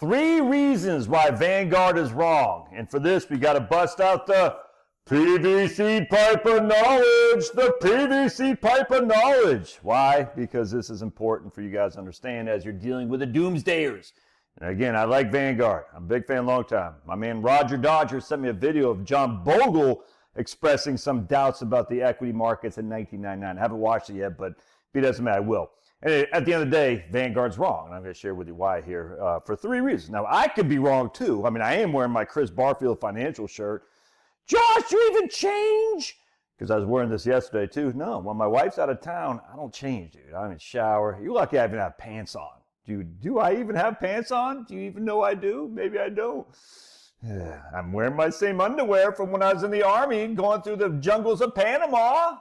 3 reasons why Vanguard is wrong. And for this, we got to bust out the PVC pipe of knowledge. The PVC pipe of knowledge. Why? Because this is important for you guys to understand as you're dealing with the doomsdayers. And again, I like Vanguard. I'm a big fan, long time. My man Roger Dodger sent me a video of John Bogle expressing some doubts about the equity markets in 1999. I haven't watched it yet, but if it doesn't matter, I will. And at the end of the day, Vanguard's wrong. And I'm going to share with you why here for 3 reasons. Now, I could be wrong too. I mean, I am wearing my Chris Barfield financial shirt. Josh, you even change? Because I was wearing this yesterday too. No, when my wife's out of town, I don't change, dude. I don't even shower. You're lucky I even have pants on. Do I even have pants on? Do you even know I do? Maybe I don't. I'm wearing my same underwear from when I was in the Army, going through the jungles of Panama.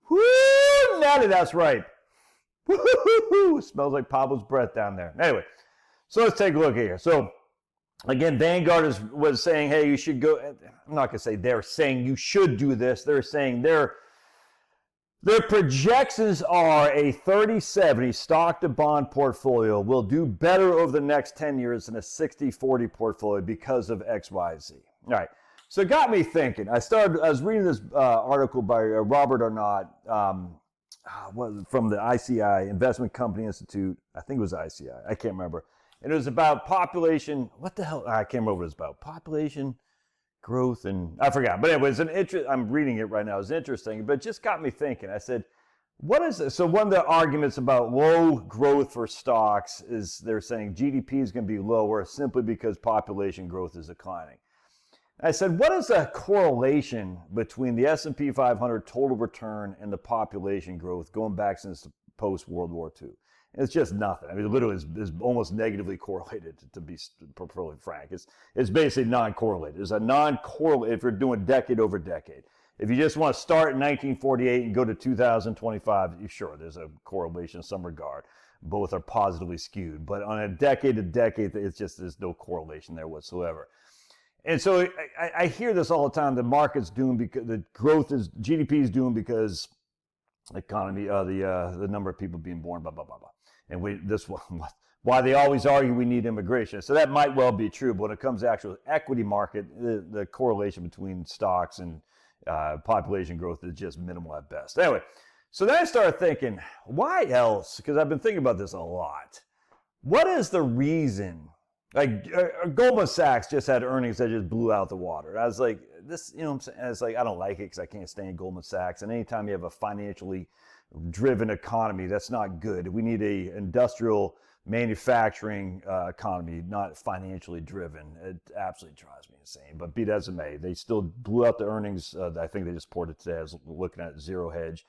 Woo! Natty, that's right. Woo-hoo-hoo-hoo. Smells like Pablo's breath down there. Anyway, so let's take a look here. So, again, Vanguard was saying, hey, you should go. I'm not going to say they're saying you should do this. They're saying their projections are a 30-70 stock to bond portfolio will do better over the next 10 years than a 60-40 portfolio because of X, Y, Z. All right. So it got me thinking. I was reading this article by Robert Arnott from the ICI, Investment Company Institute. I think it was ICI. I can't remember. And it was about population. What the hell? I can't remember what it was about. Population growth and I forgot. But anyway, I'm reading it right now. It's interesting, but it just got me thinking. I said, what is this? So one of the arguments about low growth for stocks is they're saying GDP is going to be lower simply because population growth is declining. I said, what is the correlation between the S&P 500 total return and the population growth going back since post-World War II? And it's just nothing. I mean, it literally is almost negatively correlated, to be perfectly frank. It's basically non-correlated. It's a non-correlated if you're doing decade over decade. If you just want to start in 1948 and go to 2025, sure, there's a correlation in some regard. Both are positively skewed. But on a decade to decade, there's no correlation there whatsoever. And so I hear this all the time. The market's doomed because the growth is GDP is doomed because economy, the number of people being born, blah blah blah blah. And why they always argue we need immigration. So that might well be true, but when it comes to actual equity market, the correlation between stocks and population growth is just minimal at best. Anyway, so then I started thinking, why else? Because I've been thinking about this a lot. What is the reason? Like Goldman Sachs just had earnings that just blew out the water. I was like, this, you know what I'm saying? I was like, I don't like it because I can't stand Goldman Sachs. And anytime you have a financially driven economy, that's not good. We need a industrial manufacturing economy, not financially driven. It absolutely drives me insane. But be that as it may, they still blew out the earnings. I think they just reported today. I was looking at zero hedge.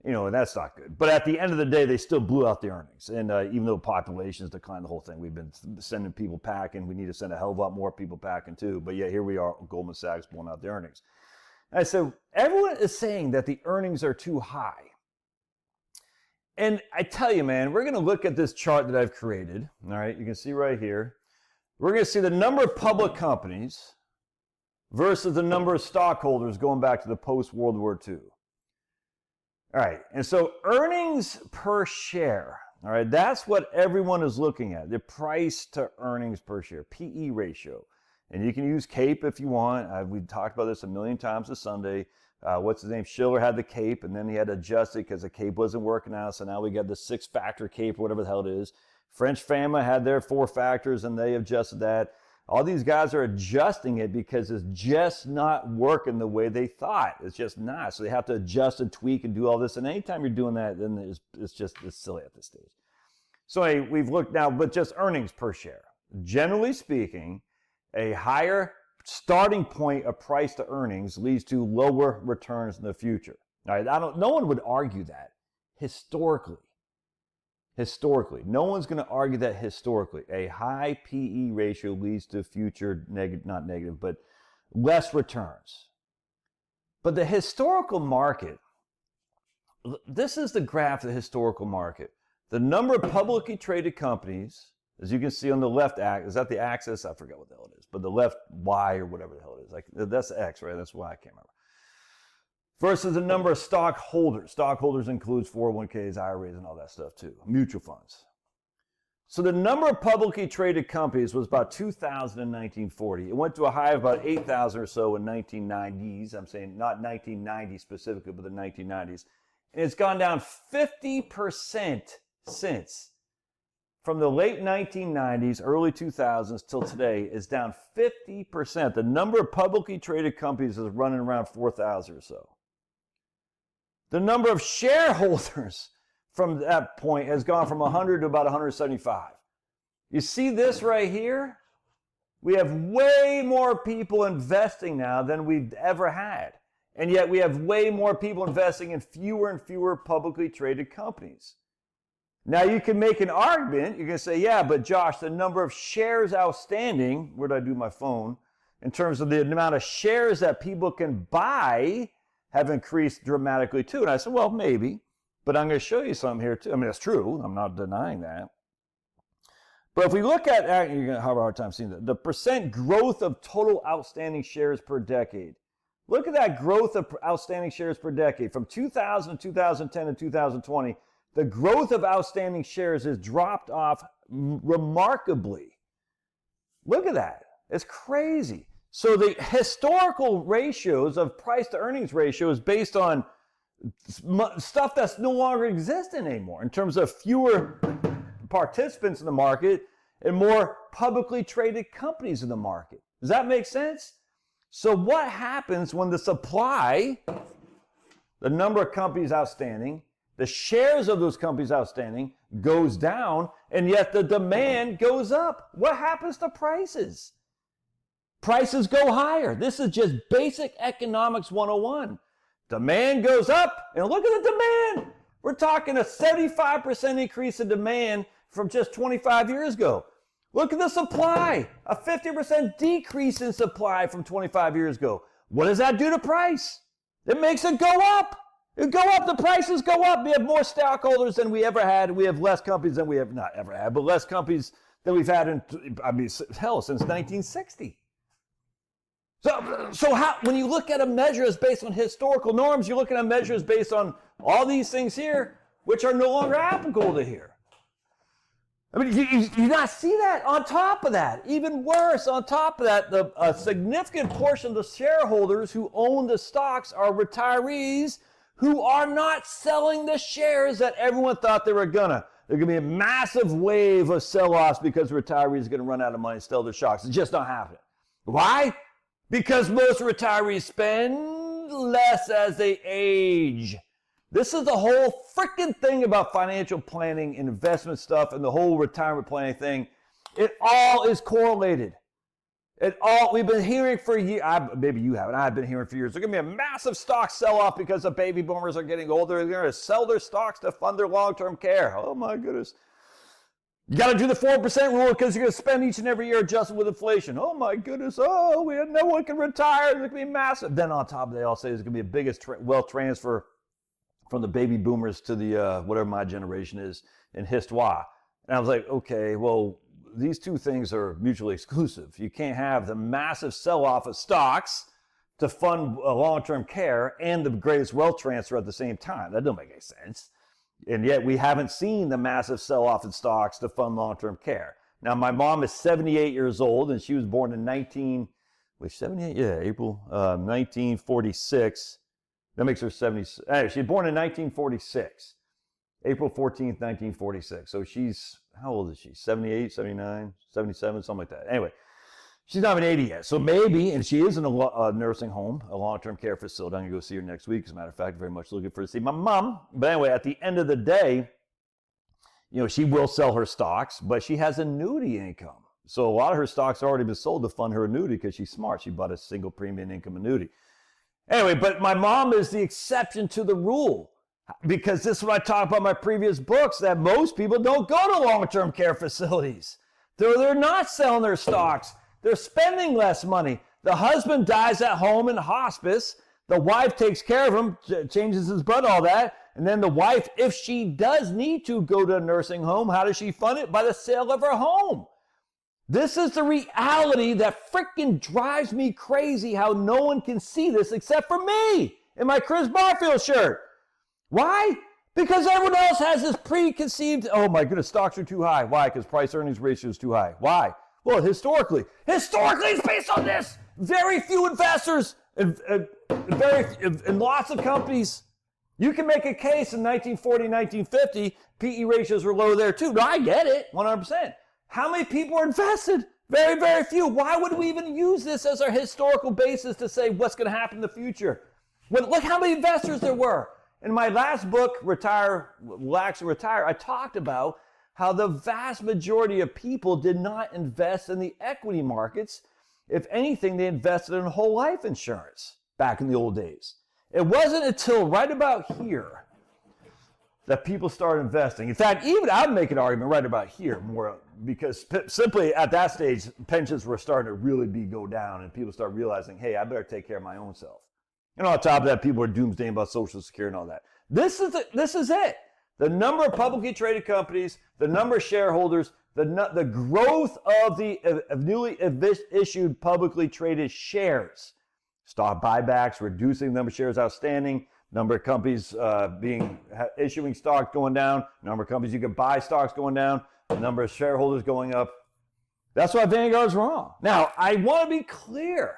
You know, and that's not good. But at the end of the day, they still blew out the earnings. And even though populations declined, the whole thing, we've been sending people packing. We need to send a hell of a lot more people packing too. But yeah, here we are, Goldman Sachs blowing out the earnings. And I said, everyone is saying that the earnings are too high. And I tell you, man, we're going to look at this chart that I've created. All right, you can see right here. We're going to see the number of public companies versus the number of stockholders going back to the post-World War II. All right, and so earnings per share, all right, that's what everyone is looking at, the price to earnings per share, PE ratio. And you can use CAPE if you want. We've talked about this a million times this Sunday. What's his name? Schiller had the CAPE, and then he had to adjust it because the CAPE wasn't working out, so now we got the 6-factor CAPE, whatever the hell it is. French Fama had their 4 factors, and they adjusted that. All these guys are adjusting it because it's just not working the way they thought. It's just not. So they have to adjust and tweak and do all this. And anytime you're doing that, then it's silly at this stage. So anyway, we've looked now, but just earnings per share. Generally speaking, a higher starting point of price to earnings leads to lower returns in the future. All right, no one would argue that historically. Historically, no one's going to argue that historically. A high PE ratio leads to future not negative, but less returns. But the historical market, this is the graph of the historical market. The number of publicly traded companies, as you can see on the left axis, is that the axis? I forget what the hell it is, but the left Y or whatever the hell it is. Like that's X, right? That's Y, I can't remember. Versus the number of stockholders. Stockholders includes 401ks, IRAs, and all that stuff too. Mutual funds. So the number of publicly traded companies was about 2,000 in 1940. It went to a high of about 8,000 or so in 1990s. I'm saying not 1990 specifically, but the 1990s. And it's gone down 50% since. From the late 1990s, early 2000s till today is down 50%. The number of publicly traded companies is running around 4,000 or so. The number of shareholders from that point has gone from 100 to about 175. You see this right here? We have way more people investing now than we've ever had. And yet we have way more people investing in fewer and fewer publicly traded companies. Now you can make an argument, you can say, yeah, but Josh, the number of shares outstanding, where did I do my phone, in terms of the amount of shares that people can buy have increased dramatically too. And I said, well, maybe, but I'm going to show you something here too. I mean, it's true, I'm not denying that. But if we look at, you're going to have a hard time seeing that, the percent growth of total outstanding shares per decade. Look at that growth of outstanding shares per decade. From 2000 to 2010 to 2020, the growth of outstanding shares has dropped off remarkably. Look at that. It's crazy. So the historical ratios of price to earnings ratio is based on stuff that's no longer existing anymore in terms of fewer participants in the market and more publicly traded companies in the market. Does that make sense? So what happens when the supply, the number of companies outstanding, the shares of those companies outstanding goes down, and yet the demand goes up? What happens to prices? Prices go higher. This is just basic economics 101. Demand goes up, and look at the demand. We're talking a 75% increase in demand from just 25 years ago. Look at the supply, a 50% decrease in supply from 25 years ago. What does that do to price? It makes it go up. It go up, the prices go up. We have more stockholders than we ever had. We have less companies than we have not ever had, but less companies than we've had in, hell, since 1960. So how, when you look at a measure that's based on historical norms, you're looking at measures based on all these things here, which are no longer applicable to here. I mean, you not see that? On top of that, even worse, on top of that, a significant portion of the shareholders who own the stocks are retirees who are not selling the shares that everyone thought they were gonna. There's gonna be a massive wave of sell-offs because retirees are gonna run out of money and sell their stocks. It's just not happening. Why? Because most retirees spend less as they age. This is the whole freaking thing about financial planning, investment stuff, and the whole retirement planning thing. It all is correlated. We've been hearing for years, maybe you haven't, I've been hearing for years, there's going to be a massive stock sell-off because the baby boomers are getting older. They're going to sell their stocks to fund their long-term care. Oh my goodness. You got to do the 4% rule because you're going to spend each and every year adjusted with inflation. Oh my goodness. Oh, no one can retire. There's going to be massive. Then on top of it, they all say there's going to be the biggest wealth transfer from the baby boomers to the, whatever my generation is, in histoire. And I was like, okay, well, these two things are mutually exclusive. You can't have the massive sell-off of stocks to fund long-term care and the greatest wealth transfer at the same time. That doesn't make any sense. And yet we haven't seen the massive sell-off in stocks to fund long-term care. Now, my mom is 78 years old, and she was born in April 1946. That makes her 70. She was born in 1946, April 14th, 1946. So she's, how old is she? 78, 79, 77, something like that. Anyway, she's not even 80 yet. So maybe, and she is in a nursing home, a long-term care facility. I'm going to go see her next week. As a matter of fact, very much looking forward to see my mom. But anyway, at the end of the day, she will sell her stocks, but she has annuity income. So a lot of her stocks have already been sold to fund her annuity because she's smart. She bought a single premium income annuity. Anyway, but my mom is the exception to the rule, because this is what I talk about in my previous books, that most people don't go to long-term care facilities. They're not selling their stocks. They're spending less money. The husband dies at home in hospice. The wife takes care of him, changes his blood, all that. And then the wife, if she does need to go to a nursing home, how does she fund it? By the sale of her home. This is the reality that freaking drives me crazy, how no one can see this except for me in my Chris Barfield shirt. Why? Because everyone else has this preconceived, oh my goodness, stocks are too high. Why? Because price-earnings ratio is too high. Why? Well, historically it's based on this. Very few investors and lots of companies. You can make a case in 1940, 1950, PE ratios were low there too. No, I get it, 100%. How many people are invested? Very, very few. Why would we even use this as our historical basis to say what's going to happen in the future? Well, look how many investors there were. In my last book, Relax and Retire, I talked about how the vast majority of people did not invest in the equity markets. If anything, they invested in whole life insurance back in the old days. It wasn't until right about here that people started investing. In fact, even I'd make an argument right about here more, because simply at that stage, pensions were starting to really go down, and people start realizing, hey, I better take care of my own self. And on top of that, people are doomsdaying about Social Security and all that. This is it. The number of publicly traded companies, the number of shareholders, the growth of the newly issued publicly traded shares, stock buybacks, reducing the number of shares outstanding, number of companies issuing stock going down, number of companies you can buy stocks going down, the number of shareholders going up. That's why Vanguard's wrong. Now, I want to be clear.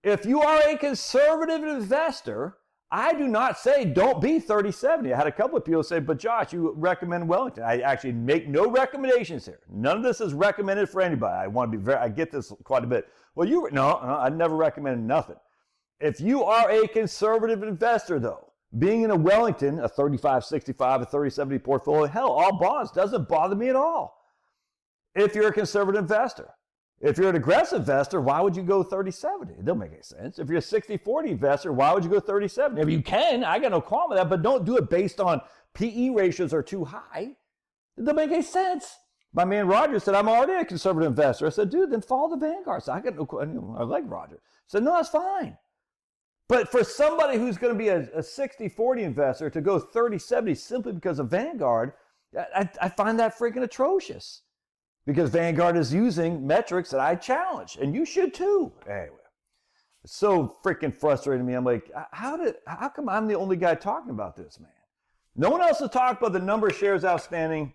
If you are a conservative investor, I do not say don't be 30-70. I had a couple of people say, but Josh, you recommend Wellington. I actually make no recommendations here. None of this is recommended for anybody. I want to be I get this quite a bit. Well, no, I never recommended nothing. If you are a conservative investor, though, being in a Wellington, a 35-65, a 30-70 portfolio, hell, all bonds doesn't bother me at all. If you're a conservative investor. If you're an aggressive investor, why would you go 30-70? It don't make any sense. If you're a 60-40 investor, why would you go 30-70? If you can, I got no qualm with that, but don't do it based on PE ratios are too high. It don't make any sense. My man Roger said, I'm already a conservative investor. I said, dude, then follow the Vanguard. So I like Roger. I said, no, that's fine. But for somebody who's going to be a 60-40 investor to go 30-70 simply because of Vanguard, I find that freaking atrocious. Because Vanguard is using metrics that I challenge, and you should too. Anyway, it's so freaking frustrating to me. I'm like, how come I'm the only guy talking about this, man? No one else has talked about the number of shares outstanding,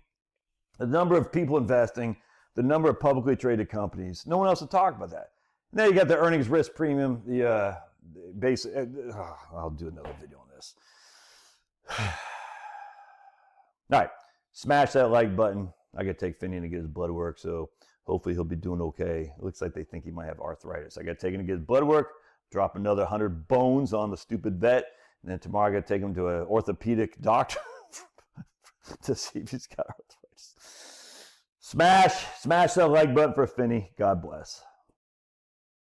the number of people investing, the number of publicly traded companies. No one else has talked about that. Now you got the earnings risk premium, the basic. I'll do another video on this. All right, smash that like button. I got to take Finian to get his blood work, so hopefully he'll be doing okay. It looks like they think he might have arthritis. I got to take him to get his blood work, drop another 100 bones on the stupid vet, and then tomorrow I got to take him to an orthopedic doctor to see if he's got arthritis. Smash that like button for Finny. God bless.